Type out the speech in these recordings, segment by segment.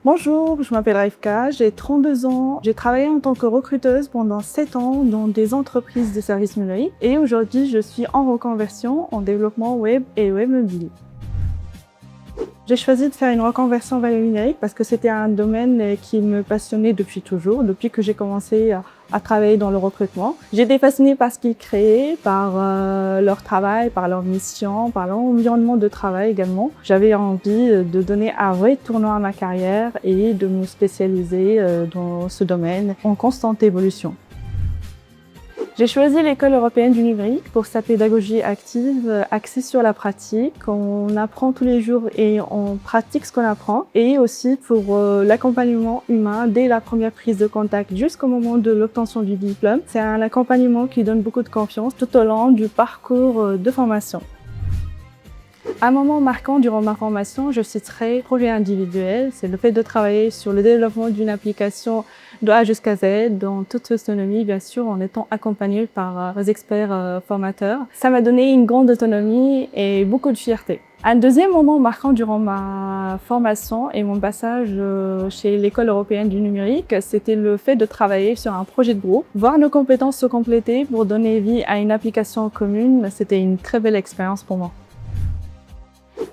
Bonjour, je m'appelle Raifka, j'ai 32 ans. J'ai travaillé en tant que recruteuse pendant 7 ans dans des entreprises de services numériques et aujourd'hui je suis en reconversion en développement web et web mobile. J'ai choisi de faire une reconversion vers le numérique parce que c'était un domaine qui me passionnait depuis toujours, depuis que j'ai commencé à travailler dans le recrutement. J'étais fascinée par ce qu'ils créaient, par leur travail, par leur mission, par leur environnement de travail également. J'avais envie de donner un vrai tournant à ma carrière et de me spécialiser dans ce domaine en constante évolution. J'ai choisi l'École européenne du numérique pour sa pédagogie active axée sur la pratique. On apprend tous les jours et on pratique ce qu'on apprend. Et aussi pour l'accompagnement humain dès la première prise de contact jusqu'au moment de l'obtention du diplôme. C'est un accompagnement qui donne beaucoup de confiance tout au long du parcours de formation. Un moment marquant durant ma formation, je citerai projet individuel. C'est le fait de travailler sur le développement d'une application de A jusqu'à Z, dans toute autonomie, bien sûr, en étant accompagnée par les experts formateurs. Ça m'a donné une grande autonomie et beaucoup de fierté. Un deuxième moment marquant durant ma formation et mon passage chez l'École européenne du numérique, c'était le fait de travailler sur un projet de groupe, voir nos compétences se compléter pour donner vie à une application commune. C'était une très belle expérience pour moi.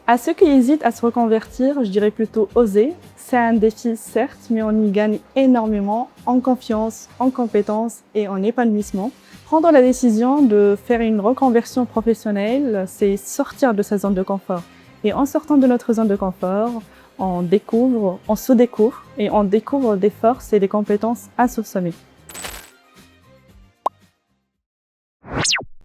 À ceux qui hésitent à se reconvertir, je dirais plutôt oser. C'est un défi certes, mais on y gagne énormément en confiance, en compétences et en épanouissement. Prendre la décision de faire une reconversion professionnelle, c'est sortir de sa zone de confort. Et en sortant de notre zone de confort, on découvre, on se découvre et on découvre des forces et des compétences insoupçonnées.